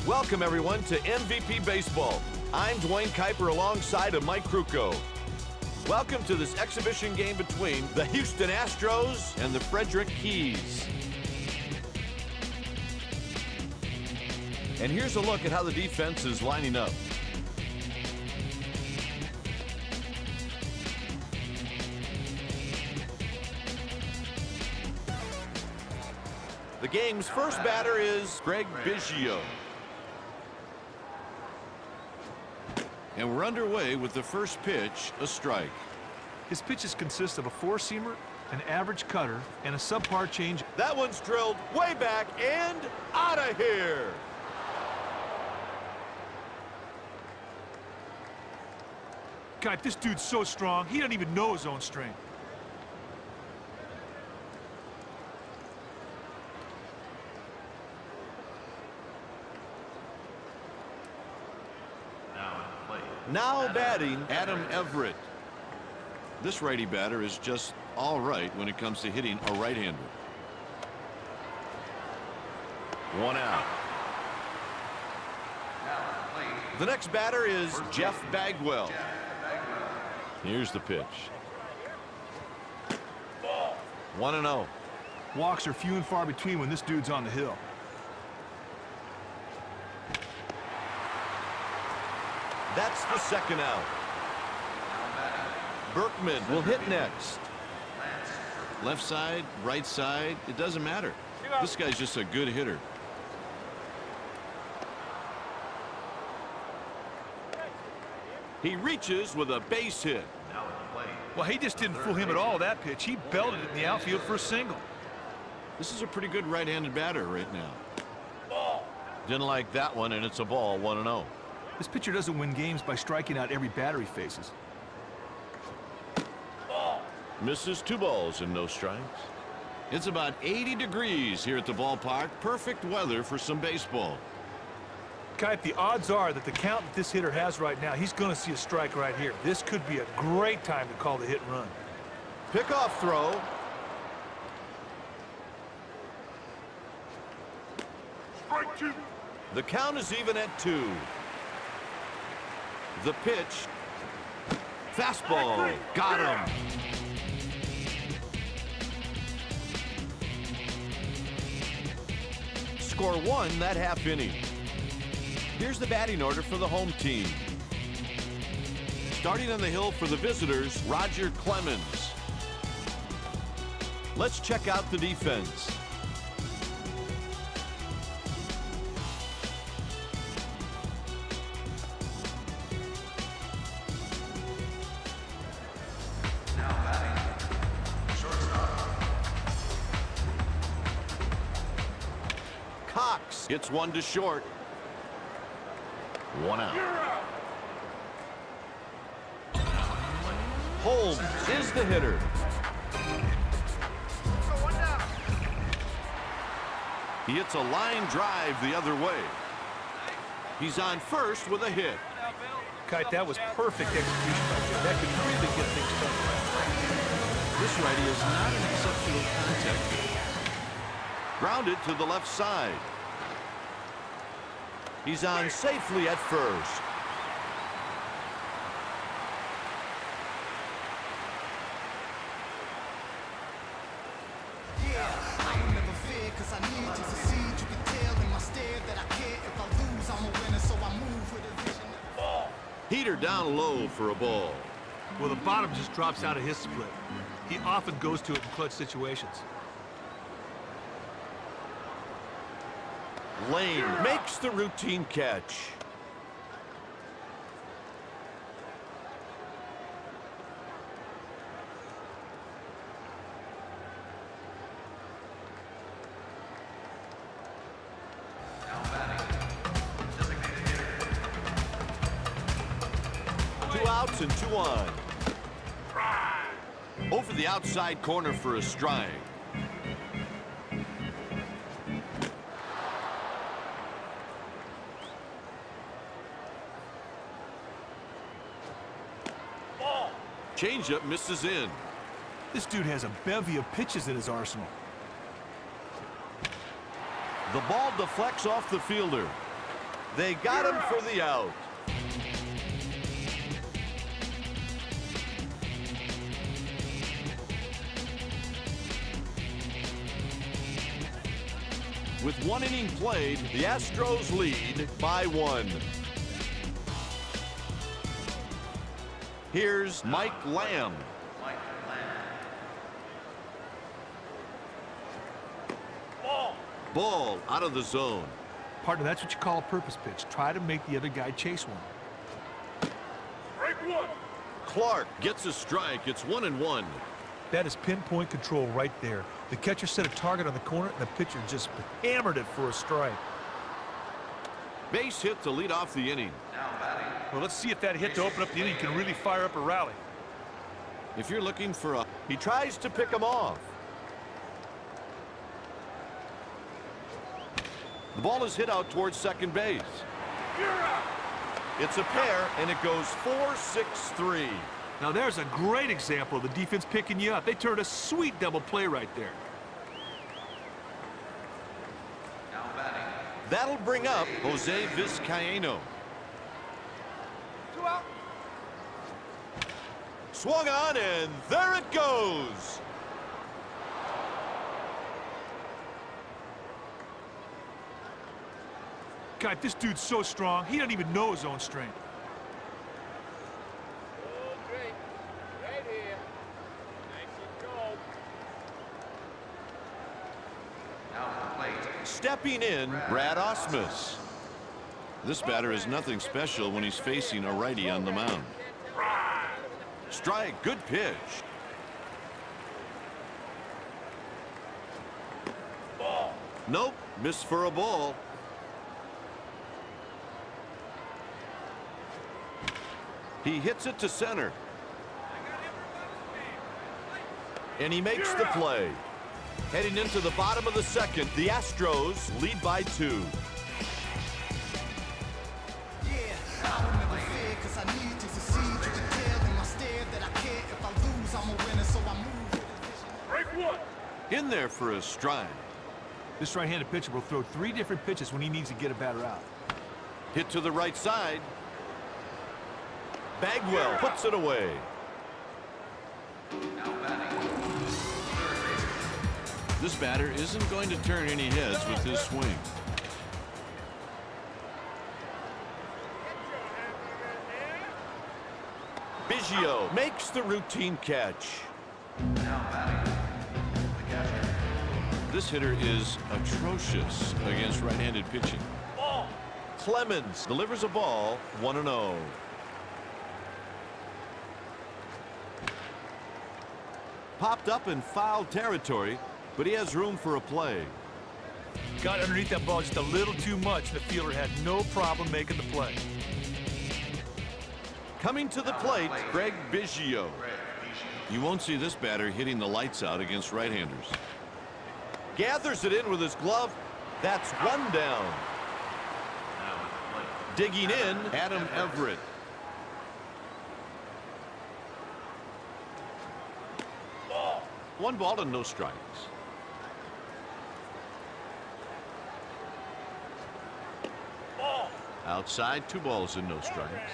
Welcome, everyone, to MVP Baseball. I'm Dwayne Kuiper alongside of Mike Krukow. Welcome to this exhibition game between the Houston Astros and the Frederick Keys. And here's a look at how the defense is lining up. The game's first batter is Greg Biggio. And we're underway with the first pitch, a strike. His pitches consist of a four-seamer, an average cutter, and a subpar change. That one's drilled way back and out of here. God, this dude's so strong, he doesn't even know his own strength. Now batting, Adam Everett. This righty batter is just all right when it comes to hitting a right-hander. One out. The next batter is Jeff Bagwell. Here's the pitch. 1-0. Walks are few and far between when this dude's on the hill. That's the second out. Berkman will hit next. Left side, right side, it doesn't matter. This guy's just a good hitter. He reaches with a base hit. Well, he just didn't fool him at all, that pitch. He belted it in the outfield for a single. This is a pretty good right-handed batter right now. Didn't like that one, and it's a ball, 1-0. This pitcher doesn't win games by striking out every batter he faces. Misses 2 balls and no strikes. It's about 80 degrees here at the ballpark. Perfect weather for some baseball. Kite, the odds are that the count that this hitter has right now, he's going to see a strike right here. This could be a great time to call the hit and run. Pickoff throw. Strike 2. The count is even at 2. The pitch. Fastball. Got him. Score 1 that half inning. Here's the batting order for the home team. Starting on the hill for the visitors, Roger Clemens. Let's check out the defense. Cox hits one to short. 1 out. Holmes is the hitter. He hits a line drive the other way. He's on first with a hit. Kite, that was perfect execution right there. That could really get things done. This righty is not an exceptional contact hitter. Grounded to the left side. He's on safely at first. Heater down low for a ball. Well, the bottom just drops out of his split. He often goes to it in clutch situations. Lane makes the routine catch. Two outs and 2 on. Over the outside corner for a strike. Changeup misses in. This dude has a bevy of pitches in his arsenal. The ball deflects off the fielder. They got him for the out. With 1 inning played, the Astros lead by 1. Here's Mike Lamb. Ball out of the zone. Partner, that's what you call a purpose pitch. Try to make the other guy chase one. Strike 1. Clark gets a strike. It's 1-1. That is pinpoint control right there. The catcher set a target on the corner, and the pitcher just hammered it for a strike. Base hit to lead off the inning. Well, let's see if that hit to open up the inning can really fire up a rally. If you're looking for a... He tries to pick him off. The ball is hit out towards second base. It's a pair, and it goes 4-6-3. Now there's a great example of the defense picking you up. They turned a sweet double play right there. That'll bring up Jose Vizcaino. 2 out. Swung on, and there it goes. God, this dude's so strong, he doesn't even know his own strength. Great. Right here. Nice and cold. Stepping in, Brad Osmus. This batter is nothing special when he's facing a righty on the mound. Strike, good pitch. Ball. Nope, missed for a ball. He hits it to center. And he makes the play. Heading into the bottom of the second, the Astros lead by 2. Strike 1. In there for a strike. This right-handed pitcher will throw 3 different pitches when he needs to get a batter out. Hit to the right side. Bagwell puts it away. This batter isn't going to turn any heads with his swing. Biggio makes the routine catch. This hitter is atrocious against right-handed pitching. Ball. Clemens delivers a ball, 1-0. Popped up in foul territory, but he has room for a play. Got underneath that ball just a little too much. The fielder had no problem making the play. Coming to the plate, Craig Biggio. You won't see this batter hitting the lights out against right-handers. Gathers it in with his glove. That's 1 down. Digging in, Adam Everett. Ball. 1 ball and no strikes. Ball. Outside, 2 balls and no strikes.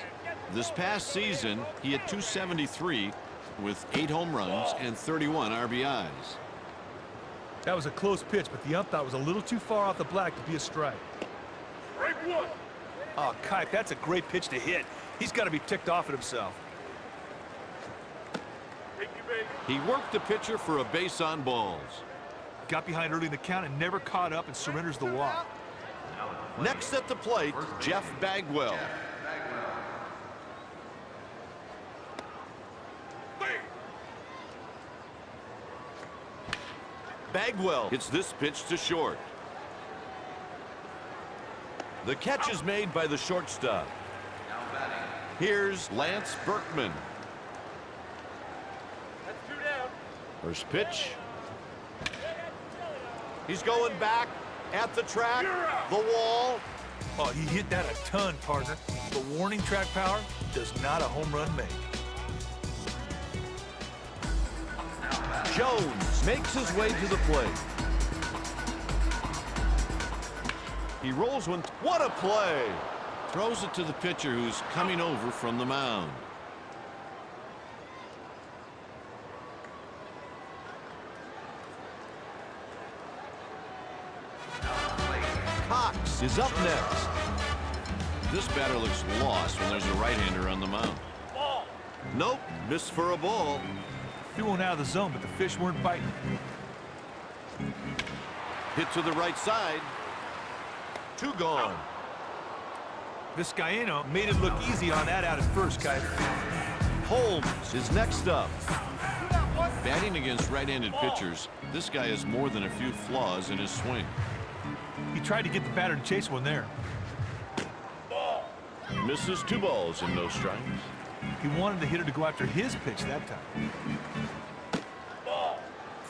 This past season, he had 273 with 8 home runs and 31 RBIs. That was a close pitch, but the ump thought it was a little too far off the black to be a strike. Strike 1. Oh, Kipe, that's a great pitch to hit. He's got to be ticked off at himself. Thank you, baby. He worked the pitcher for a base on balls. Got behind early in the count and never caught up and surrenders the walk. Next at the plate, Jeff Bagwell. Bagwell hits this pitch to short. The catch is made by the shortstop. Here's Lance Berkman. That's 2 down. First pitch. He's going back at the track, the wall. Oh, he hit that a ton, partner. But warning track power does not a home run make. Jones makes his way to the plate. He rolls one. What a play! Throws it to the pitcher who's coming over from the mound. Cox is up next. This batter looks lost when there's a right-hander on the mound. Ball. Nope, missed for a ball. Threw one out of the zone, but the fish weren't biting. Hit to the right side. Two gone. Vizcaino made it look easy on that out at first, Kite. Holmes is next up. Batting against right-handed pitchers, this guy has more than a few flaws in his swing. He tried to get the batter to chase one there. Misses 2 balls and no strikes. He wanted the hitter to go after his pitch that time.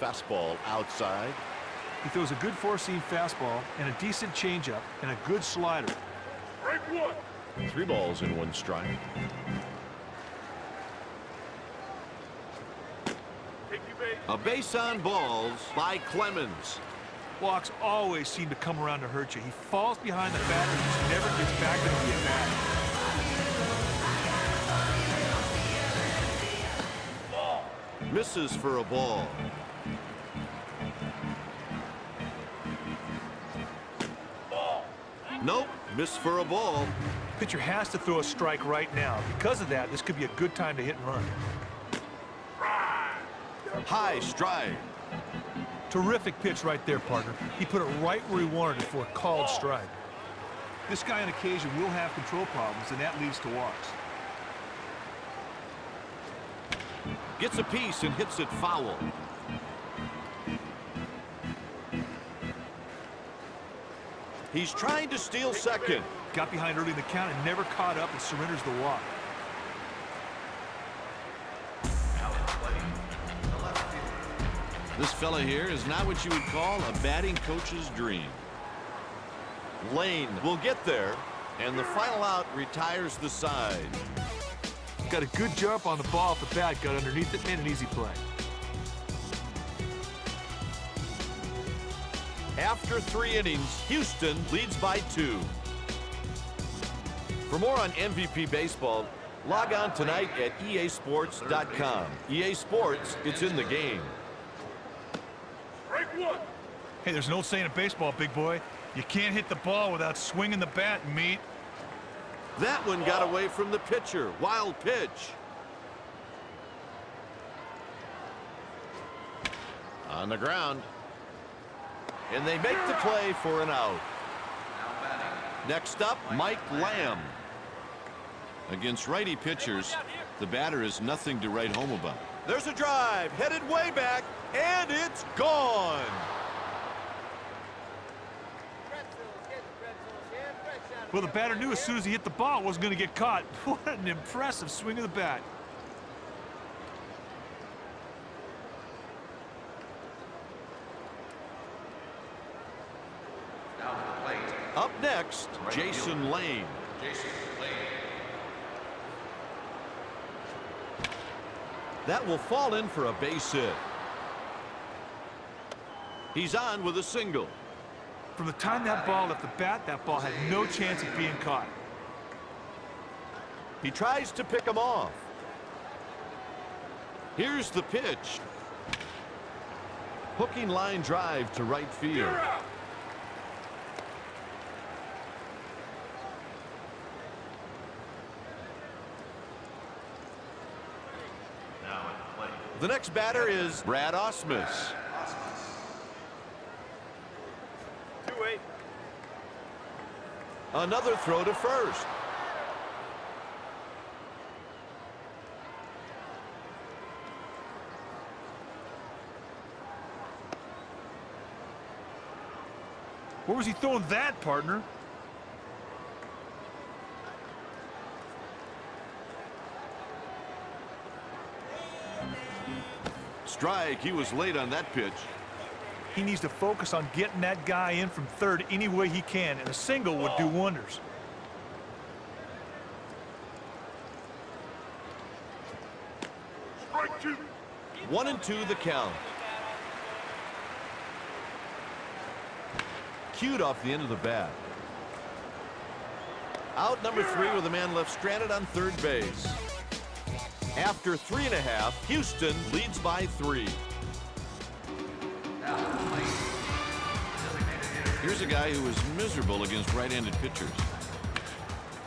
Fastball outside. He throws a good four-seam fastball and a decent changeup and a good slider. Strike 1. 3 balls and 1 strike. Take your base. A base on balls by Clemens. Walks always seem to come around to hurt you. He falls behind the batter and just never gets back to the at-bat. Misses for a ball. Nope, missed for a ball. Pitcher has to throw a strike right now. Because of that, this could be a good time to hit and run. High strike. Terrific pitch right there, partner. He put it right where he wanted it for a called strike. This guy on occasion will have control problems, and that leads to walks. Gets a piece and hits it foul. He's trying to steal second. Got behind early in the count and never caught up and surrenders the walk. This fella here is not what you would call a batting coach's dream. Lane will get there, and the final out retires the side. Got a good jump on the ball at the bat, got underneath it, made an easy play. After 3 innings, Houston leads by 2. For more on MVP baseball, log on tonight at easports.com. EA Sports, it's in the game. Strike 1. Hey, there's an old saying in baseball, big boy. You can't hit the ball without swinging the bat, meat. That one got away from the pitcher. Wild pitch. On the ground. And they make the play for an out. Next up, Mike Lamb. Against righty pitchers, the batter is nothing to write home about. There's a drive, headed way back, and it's gone. Well, the batter knew as soon as he hit the ball it wasn't going to get caught. What an impressive swing of the bat. Up next, Jason Lane. That will fall in for a base hit. He's on with a single. From the time that ball left the bat, that ball had no chance of being caught. He tries to pick him off. Here's the pitch. Hooking line drive to right field. You're out. The next batter is Brad Osmus. 2-8. Another throw to first. Where was he throwing that, partner? Strike. He was late on that pitch. He needs to focus on getting that guy in from third any way he can, and a single would do wonders. Strike 2. 1-2 the count. Cued off the end of the bat. Out number 3 with a man left stranded on third base. After 3.5, Houston leads by 3. Here's a guy who is miserable against right-handed pitchers.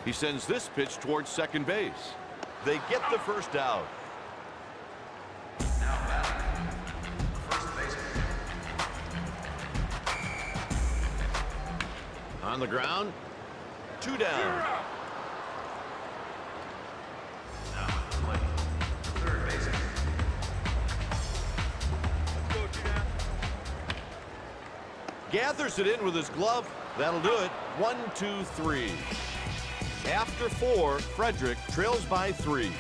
He sends this pitch towards second base. They get the first out. On the ground, 2 down. Gathers it in with his glove. That'll do it. 1, 2, 3. After 4, Frederick trails by 3.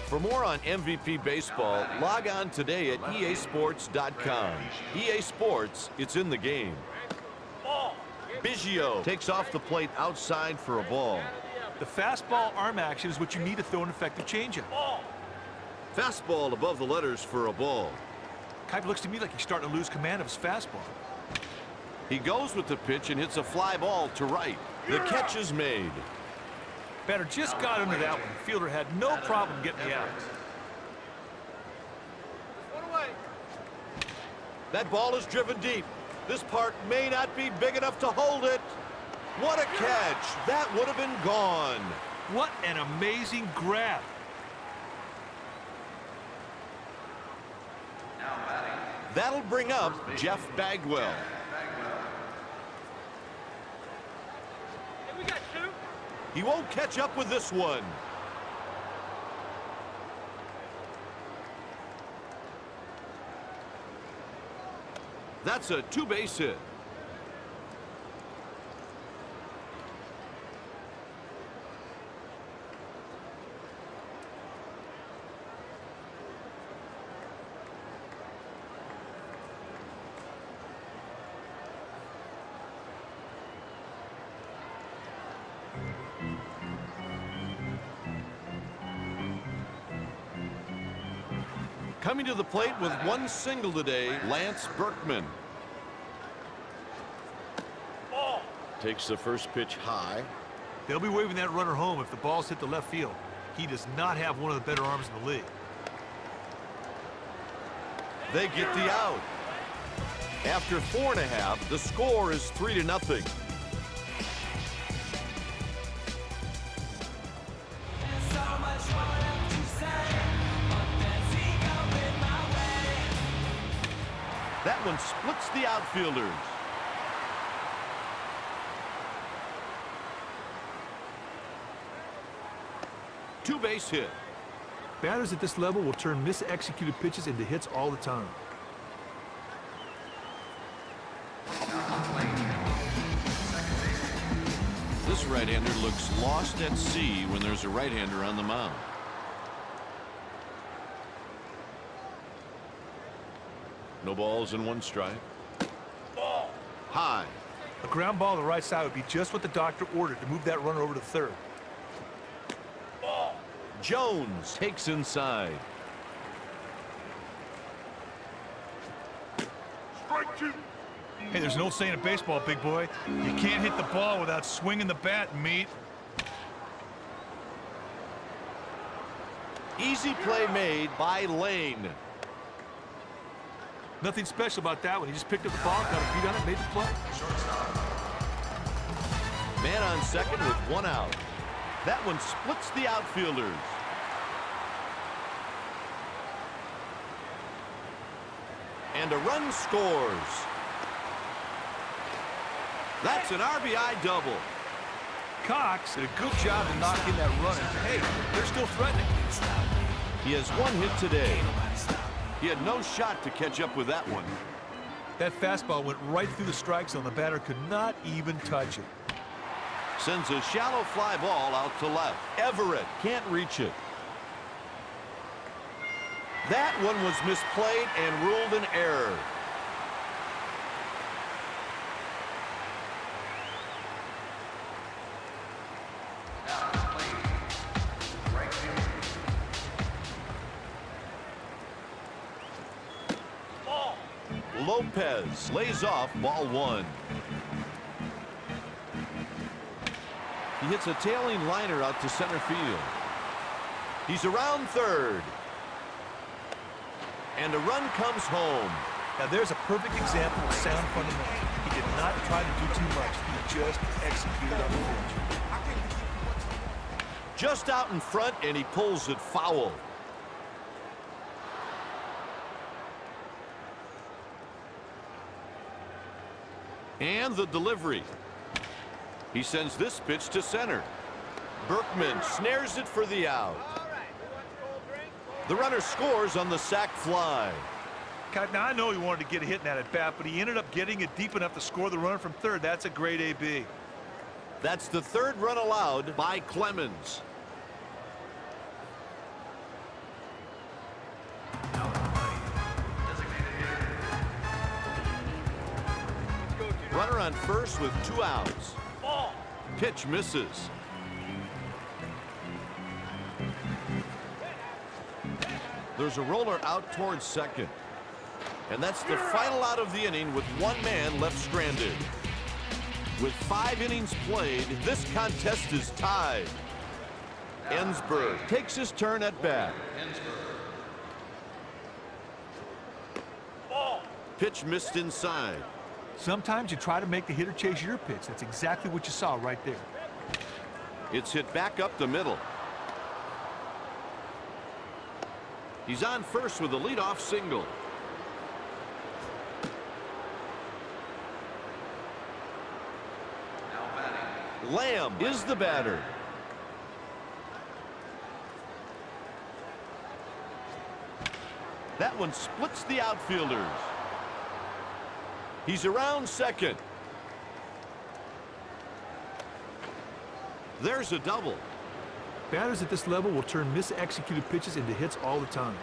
For more on MVP baseball, log on today at easports.com. EA Sports, it's in the game. Biggio takes off the plate outside for a ball. The fastball arm action is what you need to throw an effective changeup. Fastball above the letters for a ball. Kind of looks to me like he's starting to lose command of his fastball. He goes with the pitch and hits a fly ball to right. The catch is made. Batter just got under that one. The fielder had no problem getting the out. That ball is driven deep. This part may not be big enough to hold it. What a catch. That would have been gone. What an amazing grab. That'll bring up Jeff Bagwell. Hey, we got 2. He won't catch up with this one. That's a 2-base hit. Coming to the plate with 1 single today, Lance Berkman. Takes the first pitch high. They'll be waving that runner home if the ball's hit the left field. He does not have one of the better arms in the league. They get the out. After 4.5, the score is 3-0. That one splits the outfielders. Two-base hit. Batters at this level will turn mis-executed pitches into hits all the time. This right-hander looks lost at sea when there's a right-hander on the mound. No balls and 1 strike. High. A ground ball to the right side would be just what the doctor ordered to move that runner over to third. Jones takes inside. Strike 2. Hey, there's an old saying in baseball, big boy. You can't hit the ball without swinging the bat, meat. Easy play made by Lane. Nothing special about that one. He just picked up the ball, got a beat on it, made the play. Man on second with 1 out. That one splits the outfielders. And a run scores. That's an RBI double. Cox did a good job to knock in that run. And hey, they're still threatening. He has 1 hit today. He had no shot to catch up with that one. That fastball went right through the strike zone. The batter could not even touch it. Sends a shallow fly ball out to left. Everett can't reach it. That one was misplayed and ruled an error. Lopez lays off ball 1. He hits a tailing liner out to center field. He's around third. And a run comes home. Now there's a perfect example of sound fundamentals. He did not try to do too much. He just executed on the pitch. Just out in front, and he pulls it foul. And the delivery. He sends this pitch to center. Berkman snares it for the out. The runner scores on the sac fly. Now, I know he wanted to get a hit in that at bat, but he ended up getting it deep enough to score the runner from third. That's a great AB. That's the third run allowed by Clemens. Runner on first with 2 outs. Pitch misses. There's a roller out towards second. And that's the final out of the inning with 1 man left stranded. With 5 innings played, this contest is tied. Ensberg takes his turn at bat. Pitch missed inside. Sometimes you try to make the hitter chase your pitch. That's exactly what you saw right there. It's hit back up the middle. He's on first with a leadoff single. Lamb is the batter. That one splits the outfielders. He's around second. There's a double. Batters at this level will turn mis-executed pitches into hits all the time.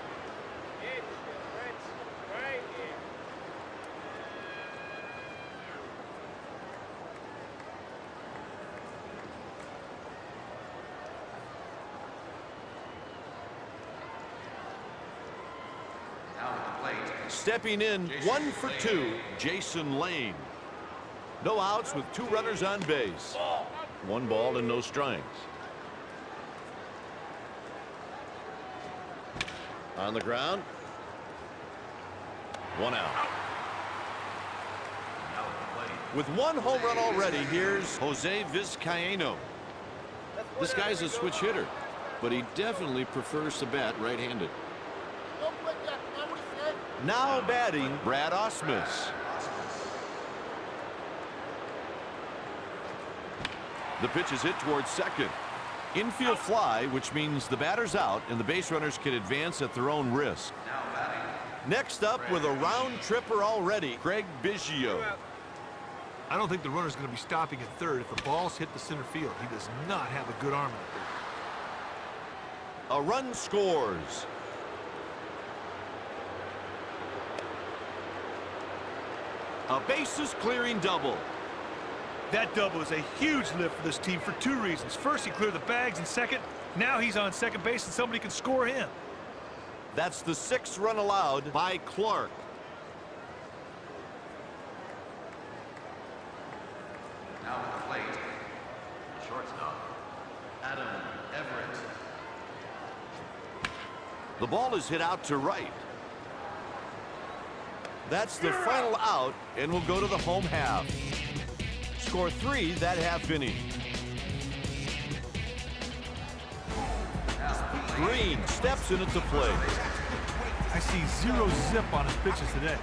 Stepping in, 1 for 2, Jason Lane. No outs with 2 runners on base. 1 ball and no strikes. On the ground. 1 out. With 1 home run already, here's Jose Vizcaíno. This guy's a switch hitter, but he definitely prefers to bat right-handed. Now batting, Brad Ausmus. The pitch is hit towards second. Infield fly, which means the batter's out and the base runners can advance at their own risk. Next up with a round tripper already, Craig Biggio. I don't think the runner's going to be stopping at third if the ball's hit the center field. He does not have a good arm out there. A run scores. A bases clearing double. That double is a huge lift for this team for 2 reasons. First, he cleared the bags, and second, now he's on second base and somebody can score him. That's the 6th run allowed by Clark. Now at the plate, shortstop, Adam Everett. The ball is hit out to right. That's the final out, and we'll go to the home half. Score 3 that half inning. Green steps in at the plate. I see 0 zip on his pitches today.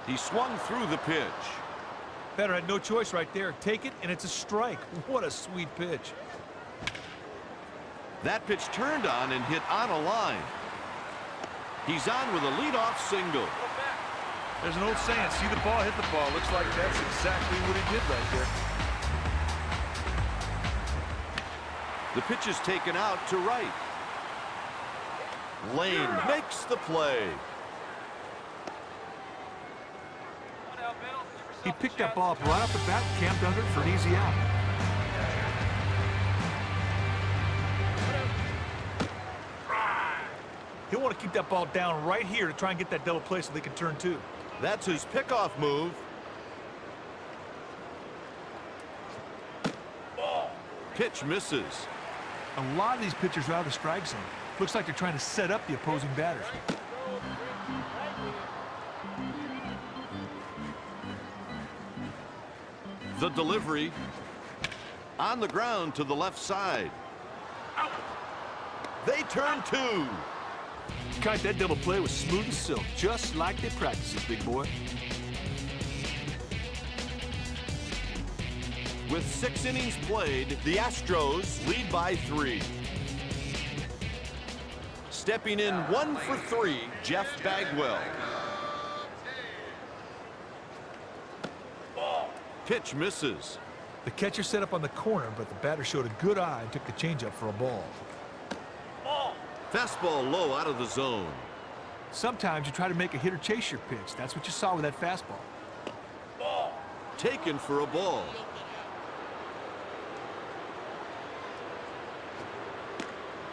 He swung through the pitch. Batter had no choice right there. Take it, and it's a strike. What a sweet pitch. That pitch turned on and hit on a line. He's on with a leadoff single. There's an old saying, see the ball, hit the ball. Looks like that's exactly what he did right there. The pitch is taken out to right. Lane makes the play. He picked that ball up right off the bat, camped under it for an easy out. He'll want to keep that ball down right here to try and get that double play so they can turn two. That's his pickoff move. Pitch misses. A lot of these pitchers are out of the strike zone. Looks like they're trying to set up the opposing batters. The delivery on the ground to the left side. They turn two. Kite, that double play was smooth as silk, just like they practice it, big boy. With 6 innings played, the Astros lead by 3. Stepping in 1 for 3, Jeff Bagwell. Pitch misses. The catcher set up on the corner, but the batter showed a good eye and took the changeup for a ball. Fastball low out of the zone. Sometimes you try to make a hitter chase your pitch. That's what you saw with that fastball. Taken for a ball.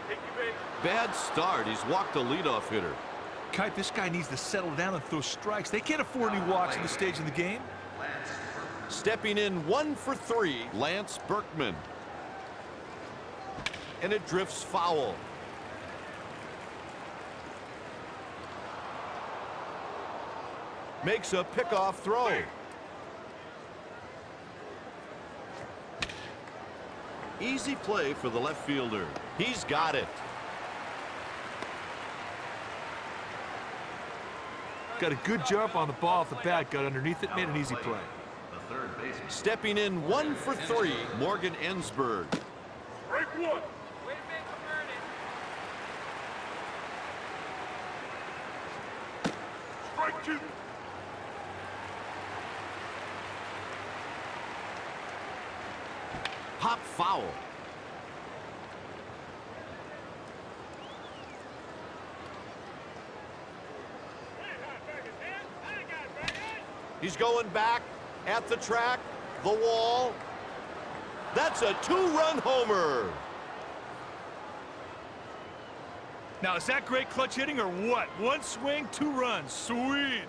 Take your base. Bad start. He's walked the leadoff hitter. Kite, this guy needs to settle down and throw strikes. They can't afford any walks in this stage of the game. Stepping in 1 for 3, Lance Berkman. And it drifts foul. Makes a pickoff throw. Easy play for the left fielder. He's got it. Got a good jump on the ball off the bat, got underneath it, made an easy play. The third baseman. Stepping in 1 for 3, Morgan Ensberg. Strike one. Strike two. Pop foul. He's going back at the track, the wall. That's a 2-run homer. Now, is that great clutch hitting or what? 1 swing, 2 runs. Sweet.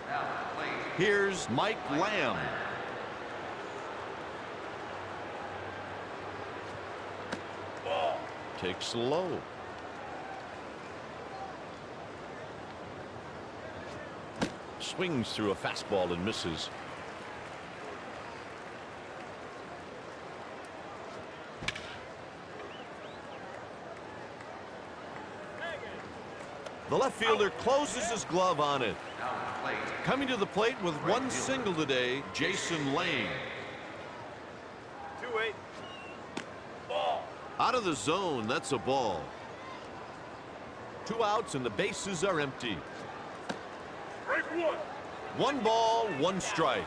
Now at the plate. Here's Mike Lamb. Takes low. Swings through a fastball and misses. The left fielder closes his glove on it. Now at the plate. Coming to the plate with 1 single today, Jason Lane. 2-8. Out of the zone, that's a ball. 2 outs and the bases are empty. Strike one. 1 ball, 1 strike.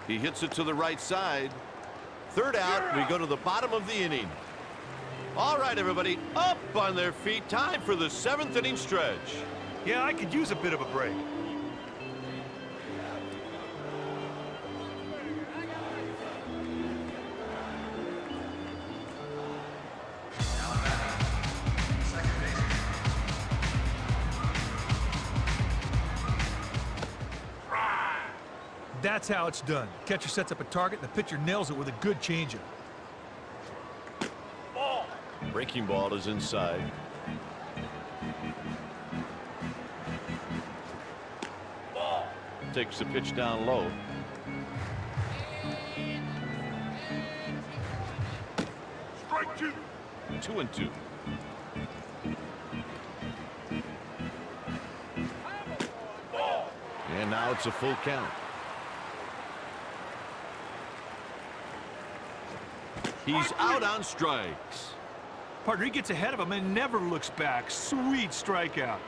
He hits it to the right side. 3rd out, we go to the bottom of the inning. All right, everybody, up on their feet. Time for the 7th inning stretch. Yeah, I could use a bit of a break. Second baseman. That's how it's done. Catcher sets up a target, and the pitcher nails it with a good changeup. Breaking ball is inside. Takes the pitch down low. Strike two. 2-2. And now it's a full count. He's out on strikes. Partner, he gets ahead of him and never looks back. Sweet strikeout.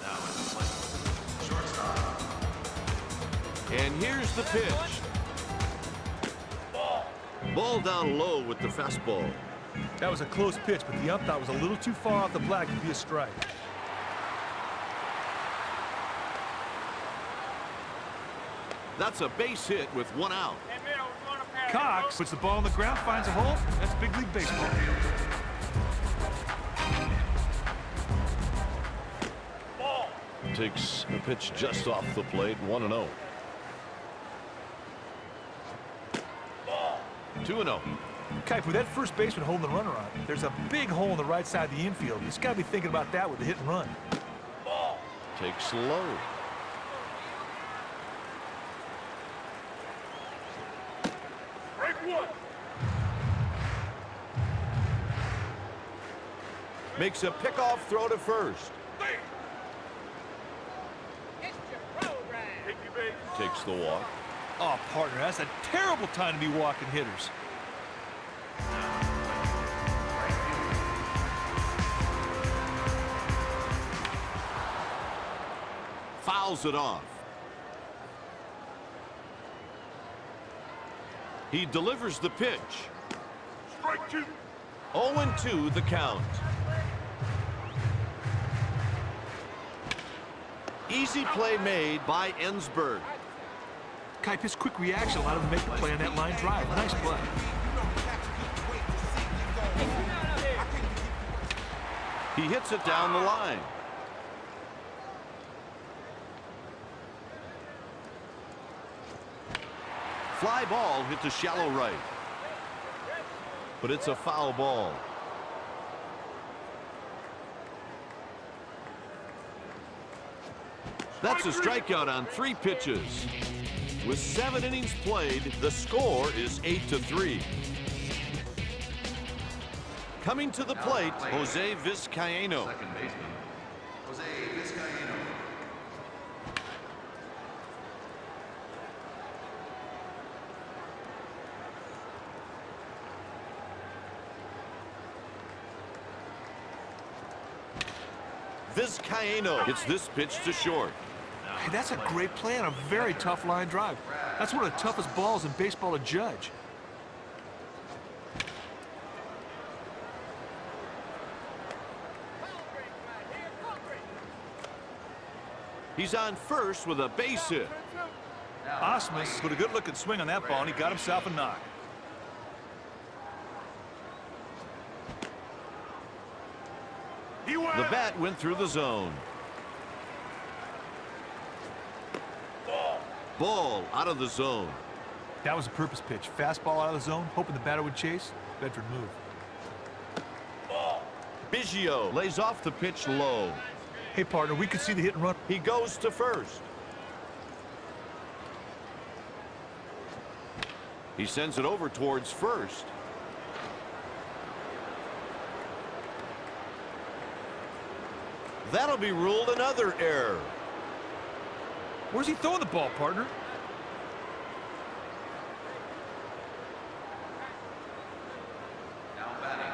Now at the plate. Shortstop. And here's the pitch. Ball down low with the fastball. That was a close pitch, but the ump thought it was a little too far off the black to be a strike. That's a base hit with 1 out. Cox puts the ball on the ground, finds a hole. That's big league baseball. Takes a pitch just off the plate, 1-0. 2-0. Kite, with that first baseman holding the runner on, there's a big hole in the right side of the infield. He's got to be thinking about that with the hit and run. Takes low. Strike 1. Makes a pickoff throw to first. Take your base. Takes the walk. Oh, partner, that's a terrible time to be walking hitters. Fouls it off. He delivers the pitch. Strike 2. 0-2 the count. Easy play made by Ensberg. Kite, his quick reaction allowed him to make the play on that line drive. Nice play. He hits it down the line. Fly ball hit to shallow right. But it's a foul ball. That's a strikeout on 3 pitches. With 7 innings played, the score is 8-3. Coming to the plate, Jose Vizcaino. Second baseman, Jose Vizcaino. Vizcaino hits this pitch to short. Hey, that's a great play on a very tough line drive. That's one of the toughest balls in baseball to judge. He's on first with a base hit. Osmus put a good-looking swing on that ball, and he got himself a knock. The bat went through the zone. Ball out of the zone. That was a purpose pitch. Fastball out of the zone, hoping the batter would chase. Veteran move. Biggio lays off the pitch low. Hey, partner, we could see the hit and run. He goes to first. He sends it over towards first. That'll be ruled another error. Where's he throwing the ball, partner? Now batting,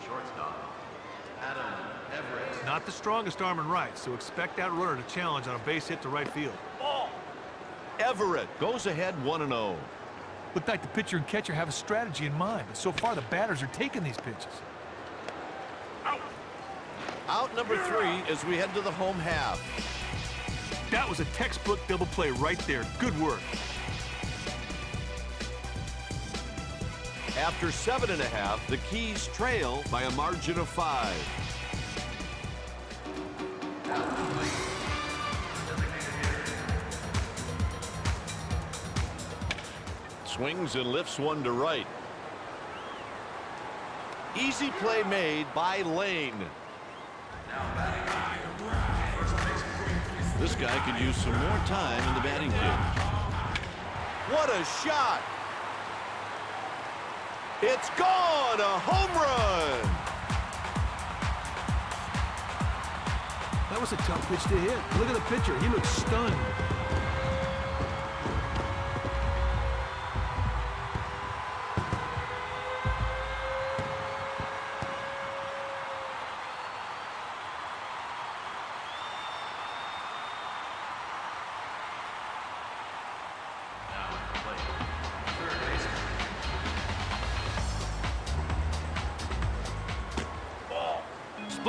shortstop, Adam Everett. Not the strongest arm in right, so expect that runner to challenge on a base hit to right field. Everett goes ahead 1-0. Looked like the pitcher and catcher have a strategy in mind, but so far the batters are taking these pitches. Out number 3 as we head to the home half. That was a textbook double play right there. Good work. After 7.5, the Keys trail by a margin of 5. Swings and lifts one to right. Easy play made by Lane. This guy could use some more time in the batting cage. What a shot! It's gone! A home run! That was a tough pitch to hit. Look at the pitcher. He looks stunned.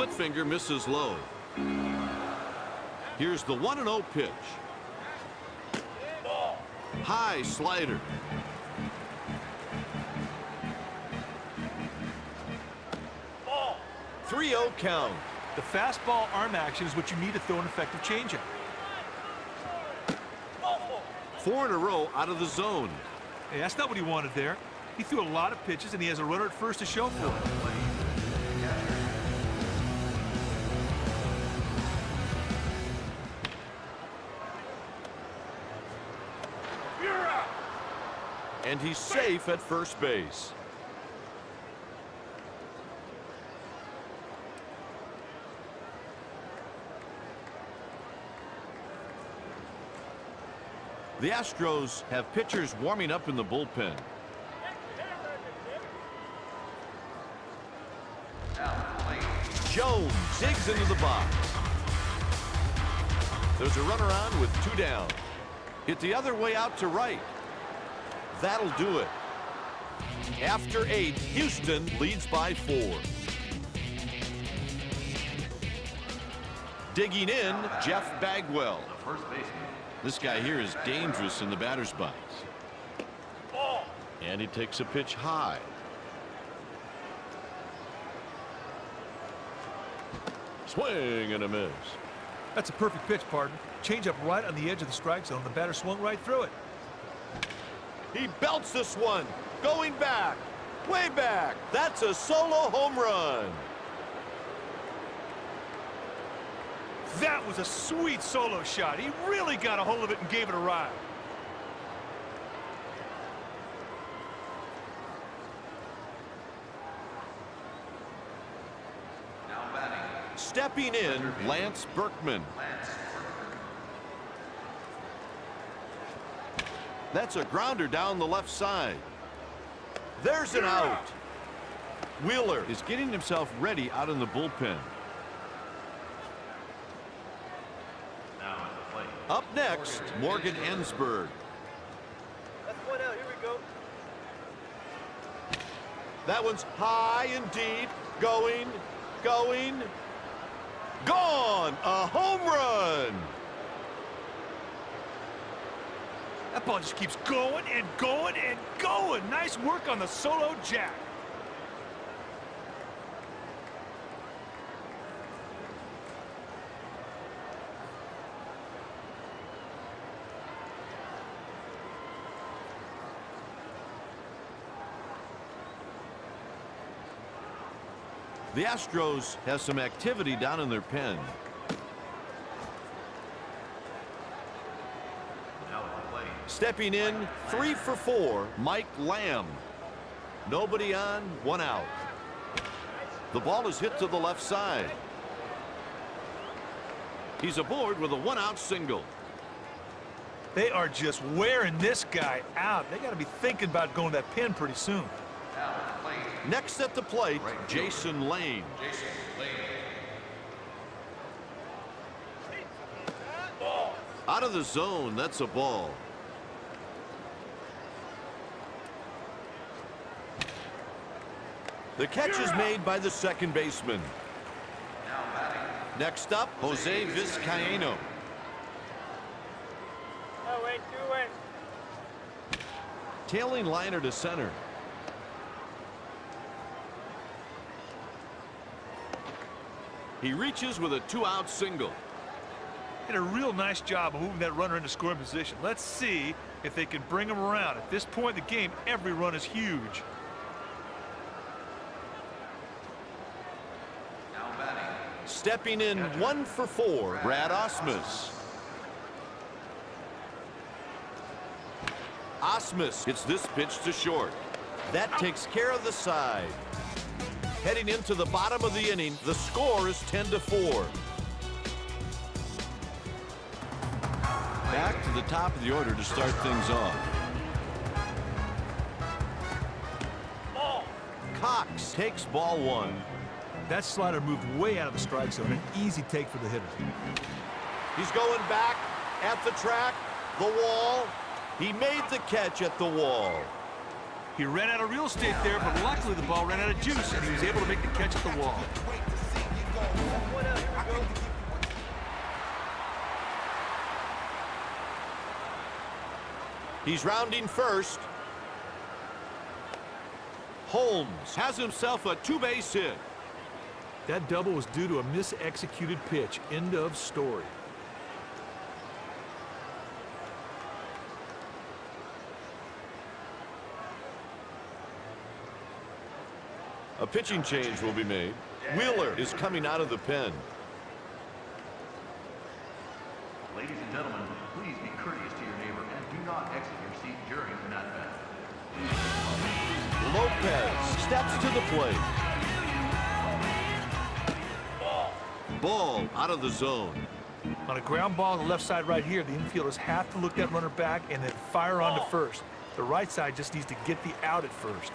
split finger misses low. Here's the 1-0 pitch. High slider. Ball. 3-0 count. The fastball arm action is what you need to throw an effective changeup. 4 in a row out of the zone. Hey, that's not what he wanted there. He threw a lot of pitches, and he has a runner at first to show for it. You're out. And he's safe at first base. The Astros have pitchers warming up in the bullpen. Jones zigs into the box. There's a runner on with 2 down. Hit the other way out to right. That'll do it. After 8, Houston leads by 4. Digging in, Jeff Bagwell. The first baseman. This guy here is dangerous in the batter's box. Ball. And he takes a pitch high. Swing and a miss. That's a perfect pitch, partner. Change up right on the edge of the strike zone. The batter swung right through it. He belts this one. Going back. Way back. That's a solo home run. That was a sweet solo shot. He really got a hold of it and gave it a ride. Now batting. Stepping in, Lance Berkman. That's a grounder down the left side. There's an out. Wheeler is getting himself ready out in the bullpen. Now at the plate. Up next, Morgan Ensberg. That's 1 out. Here we go. That one's high and deep. Going. Gone! A home run! That ball just keeps going and going and going. Nice work on the solo jack. The Astros have some activity down in their pen. Now at the plate. Stepping in, 3 for 4, Mike Lamb. Nobody on, 1 out. The ball is hit to the left side. He's aboard with a 1-out single. They are just wearing this guy out. They got to be thinking about going to that pin pretty soon. Now at the plate. Next at the plate, Jason Lane. Jason Lane. Ball. Out of the zone, that's a ball. The catch is made by the second baseman. Now batting. Next up, Jose Vizcaíno. Oh, wait, 2 in. Tailing liner to center. He reaches with a 2-out single. Did a real nice job of moving that runner into scoring position. Let's see if they can bring him around. At this point in the game, every run is huge. Now batting. Stepping in, 1 for 4, Brad Osmus. Osmus hits this pitch to short. That takes care of the side. Heading into the bottom of the inning, the score is 10-4. Back to the top of the order to start things off. Ball. Cox takes ball 1. That slider moved way out of the strike zone. An easy take for the hitter. He's going back at the track, the wall. He made the catch at the wall. He ran out of real estate there, but luckily the ball ran out of juice, and he was able to make the catch at the wall. One out, here we go. He's rounding first. Holmes has himself a two-base hit. That double was due to a mis-executed pitch. End of story. A pitching change will be made. Wheeler is coming out of the pen. Ladies and gentlemen, please be courteous to your neighbor and do not exit your seat during an at-bat. Lopez steps to the plate. Ball out of the zone. On a ground ball on the left side right here, the infielders have to look that runner back and then fire on to first. The right side just needs to get the out at first.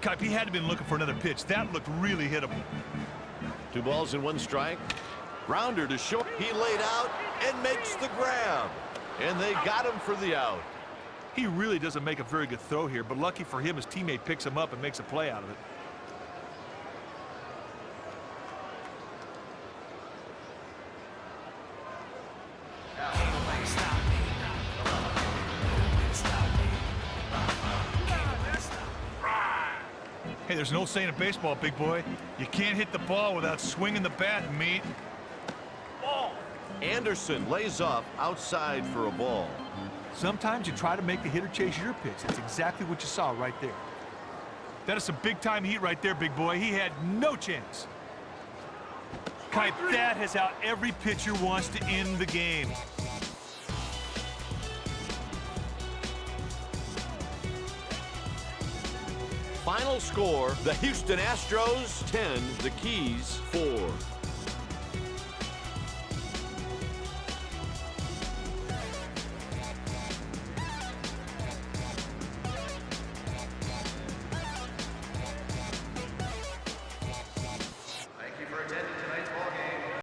Kipe, he had to have been looking for another pitch. That looked really hittable. 2 balls and 1 strike. Grounder to short. He laid out and makes the grab. And they got him for the out. He really doesn't make a very good throw here, but lucky for him, his teammate picks him up and makes a play out of it. Hey, there's an old saying in baseball, big boy. You can't hit the ball without swinging the bat, meat. Anderson lays off outside for a ball. Sometimes you try to make the hitter chase your pitch. That's exactly what you saw right there. That is some big-time heat right there, big boy. He had no chance. Kipe, that is how every pitcher wants to end the game. Final score, the Houston Astros 10, the Keys 4.